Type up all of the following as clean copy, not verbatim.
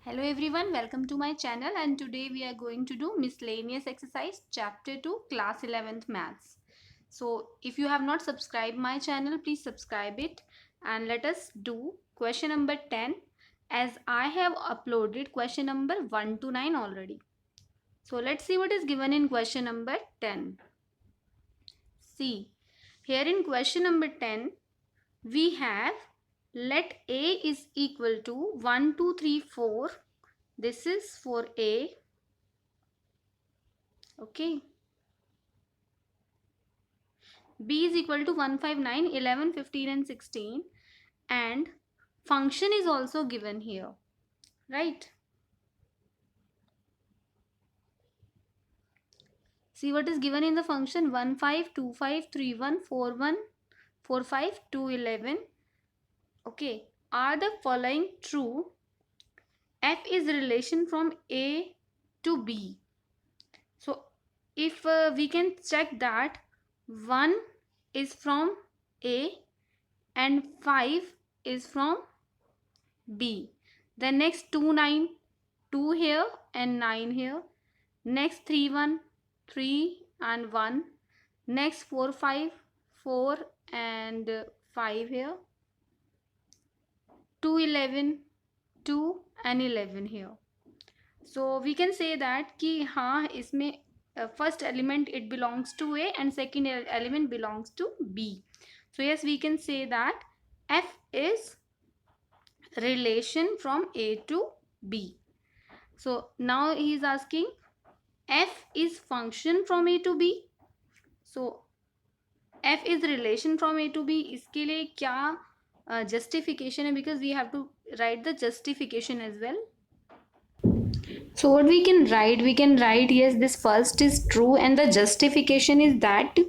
Hello everyone, welcome to my channel, and today we are going to do miscellaneous exercise chapter 2 class 11th maths. So if you have not subscribed my channel, please subscribe it and let us do question number 10 as I have uploaded question number 1 to 9 already. So let's see what is given in question number 10. See, here in question number 10 we have let A is equal to 1, 2, 3, 4. This is for A. Okay. B is equal to 1, 5, 9, 11, 15 and 16. And function is also given here. Right. See what is given in the function 1, 5, 2, 5, 3, 1, 4, 1, 4, 5, 2, 11. Okay. Are the following true? F is relation from A to B. So if we can check that 1 is from A and 5 is from B. Then next 2, 9, 2 here and 9 here. Next 3, 1, 3 and 1. Next 4, 5, 4 and 5 here. 2, 11, 2 and 11 here. So we can say that कि हाँ इसमें first element it belongs to A and second element belongs to B. So yes, we can say that F is relation from A to B. So now he is asking F is function from A to B. So F is relation from A to B. इसके लिए क्या justification है? Because we have to write the justification as well. So what we can write yes, this first is true, and the justification is that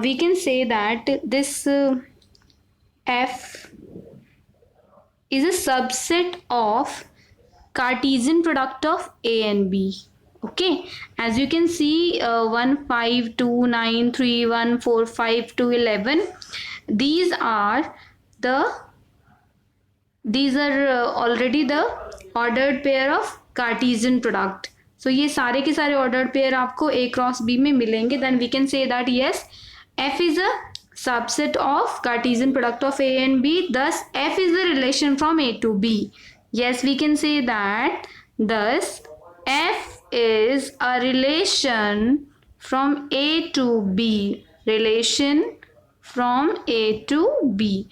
we can say that this F is a subset of Cartesian product of A and B. Okay, as you can see 1, 5, 2, 9, 3, 1, 4, 5, 2, 11. These are already the ordered pair of Cartesian product. So ये सारे के सारे ordered pair आपको A cross B में मिलेंगे. Then we can say that yes, F is a subset of Cartesian product of A and B. Thus F is the relation from A to B. Yes, we can say that thus F is a relation from A to B. Relation from A to B.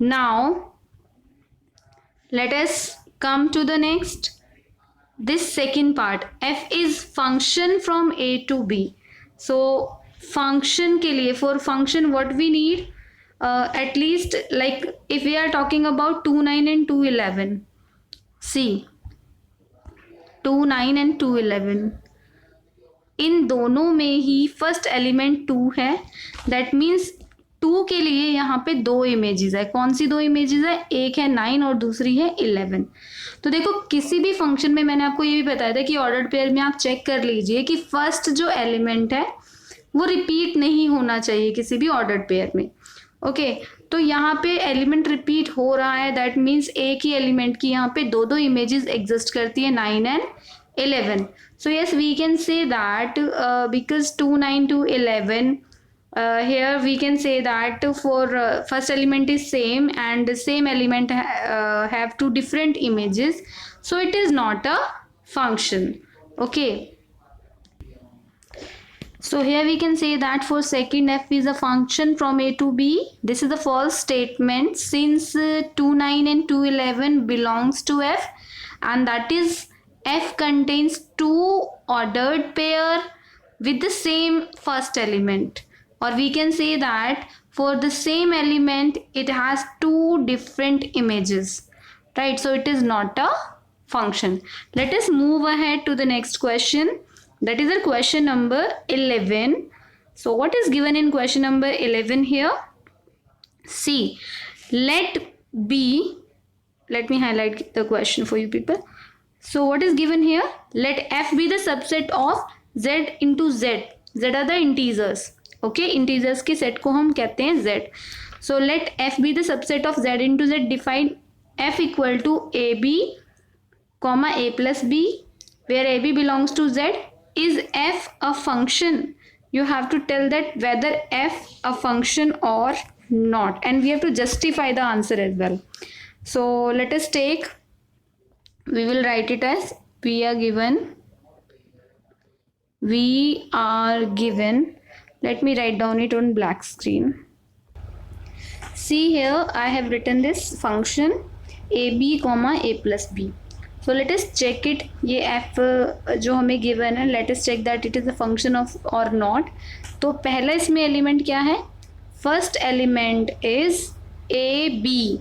Now let us come to the next. This second part, F is function from A to B. So function के लिए, for function what we need, at least like if we are talking about 2, 9 and 2, 11. See 2, 9 and 2, 11. इन दोनों में ही first element 2 है. That means 2 के लिए यहाँ पे दो इमेजेस है. कौन सी दो इमेजेस है? एक है 9 और दूसरी है 11. तो देखो किसी भी फंक्शन में मैंने आपको ये भी बताया था कि ऑर्डर्ड पेयर में आप चेक कर लीजिए कि फर्स्ट जो एलिमेंट है वो रिपीट नहीं होना चाहिए किसी भी ऑर्डर्ड पेयर में. ओके, तो यहाँ पे एलिमेंट रिपीट हो रहा है. दैट मीन्स एक ही एलिमेंट की यहाँ पे दो इमेजेस एग्जिस्ट करती है 9 and 11. So yes, we can say that because 2, 9 to 11, here we can say that for first element is same and the same element have two different images, so it is not a function. Okay, so here we can say that for second F is a function from A to B. This is the false statement since 2, 9 and 2, 11 belongs to F, and that is F contains two ordered pair with the same first element, or we can say that for the same element it has two different images, right? So it is not a function. Let us move ahead to the next question. That is the question number 11. So what is given in question number 11 here? See, let B, let me highlight the question for you people. So what is given here? Let F be the subset of Z into Z. Z are the integers. Okay, integers के set को हम कहते हैं Z. So let F be the subset of Z into Z. Define F equal to AB comma a plus b, where ab belongs to z. Is f a function? You have to tell that whether f a function or not, and we have to justify the answer as well. So let us take, we will write it as we are given, let me write down it on black screen. See here, I have written this function ab comma a plus b. So let us check it, ये f जो हमें given है, let us check that it is a function of or not. तो पहला इसमें element क्या है? First element is A B.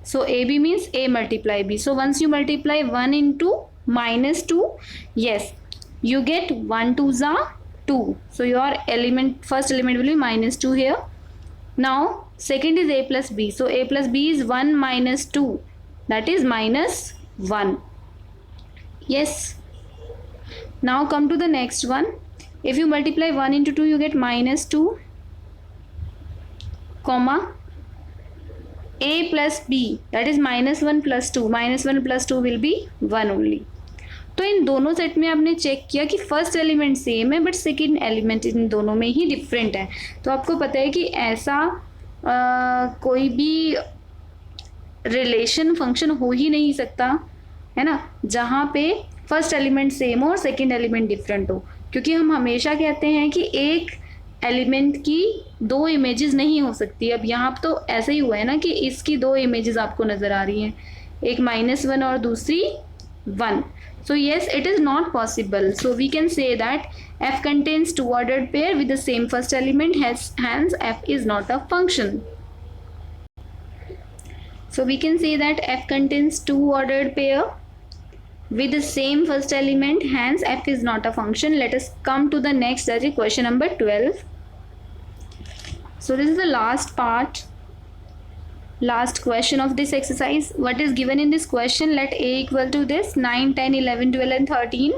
So ab means a multiply b. So once you multiply 1 into minus 2, yes, you get 1 2s are 2. So your element, first element will be minus 2 here. Now second is a plus b. So a plus b is 1 minus 2, that is minus 1. Yes. Now come to the next one. If you multiply 1 into 2, you get minus 2, comma a plus b, that is minus 1 plus 2. Minus 1 plus 2 will be 1 only. तो इन दोनों set में आपने check किया कि first element same है but second element in दोनों में ही different है. तो आपको पता है कि ऐसा कोई भी रिलेशन फंक्शन हो ही नहीं सकता, है ना, जहाँ पे फर्स्ट एलिमेंट सेम हो और सेकेंड एलिमेंट डिफरेंट हो. क्योंकि हम हमेशा कहते हैं कि एक एलिमेंट की दो इमेजेस नहीं हो सकती. अब यहाँ तो ऐसा ही हुआ है ना कि इसकी दो इमेजेस आपको नज़र आ रही हैं, एक -1 और दूसरी 1. So yes, it is not possible. So we can say that f contains two ordered pair with the same first element, hence f is not a function. So we can say that f contains two ordered pair with the same first element, hence f is not a function. Let us come to the next, that is question number 12. So this is the last part, last question of this exercise. What is given in this question? Let a equal to this 9 10 11 12 and 13,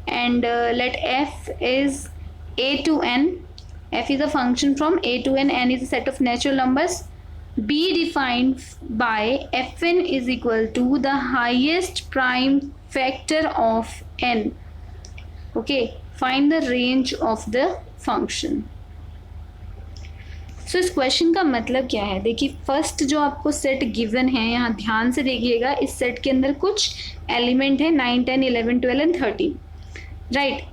and let f is a to n. F is a function from a to n. N is a set of natural numbers. Be defined by fn is equal to the highest prime factor of n. Okay, find the range of the function. सो इस question का मतलब क्या है? देखिए, first जो आपको set given है, यहाँ ध्यान से देखिएगा, इस सेट के अंदर कुछ एलिमेंट है 9 10 11 12 एंड 13, राइट.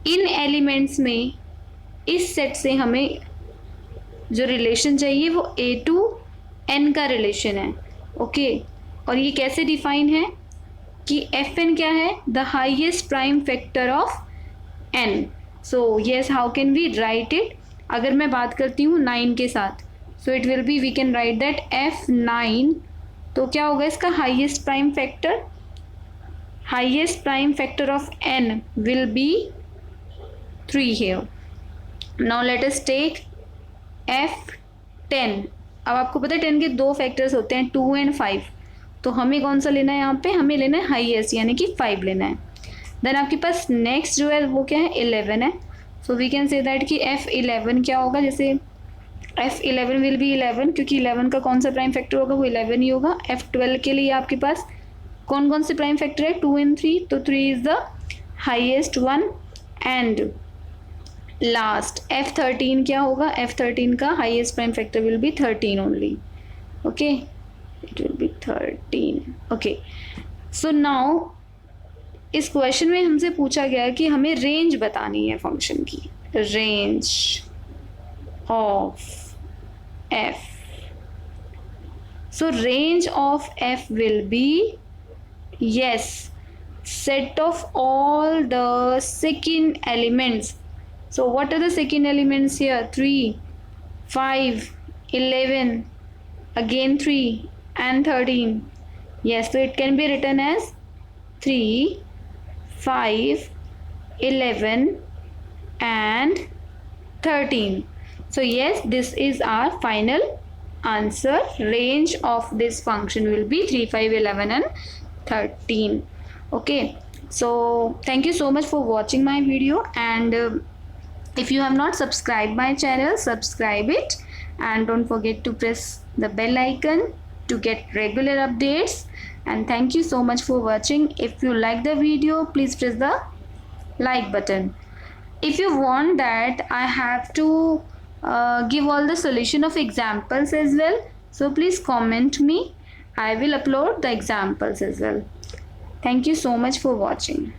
इन एलिमेंट्स में इस सेट से हमें जो रिलेशन चाहिए वो a टू n का रिलेशन है. ओके, और ये कैसे डिफाइन है कि fn क्या है? The highest prime factor of n. So yes, how can we write it? अगर मैं बात करती हूँ 9 के साथ, so it will be, we can write that f9. तो क्या होगा इसका highest prime factor? Highest prime factor of n will be 3 here. Now let us take f10. अब आपको पता है 10 के दो फैक्टर्स होते हैं, 2 एंड 5. तो हमें कौन सा लेना है? यहाँ पे हमें लेना है हाईएस्ट, यानी कि 5 लेना है. देन आपके पास नेक्स्ट जो है वो क्या है? 11 है. So we can say that कि f11 क्या होगा? जैसे f11 विल बी 11, क्योंकि 11 का कौन सा प्राइम फैक्टर होगा? वो 11 ही होगा. f12 के लिए आपके पास कौन कौन से प्राइम फैक्टर है? 2 एंड 3. तो 3 is the highest one. And last f13 क्या होगा? f13 का highest prime factor will be 13 only. Okay, it will B 13. Okay, so now इस क्वेश्चन में हमसे पूछा गया कि हमें रेंज बतानी है फंक्शन की. Range of f. So range of f will be, yes, set of all the second elements. So what are the second elements here? 3 5 11, again 3 and 13. Yes, so it can be written as 3 5 11 and 13. So yes, this is our final answer. Range of this function will be 3 5 11 and 13. Okay, so thank you so much for watching my video, and if you have not subscribed my channel, subscribe it, and don't forget to press the bell icon to get regular updates. and thank you so much for watching. If you like the video, please press the like button. If you want that I have to give all the solution of examples as well, so please comment me. I will upload the examples as well. Thank you so much for watching.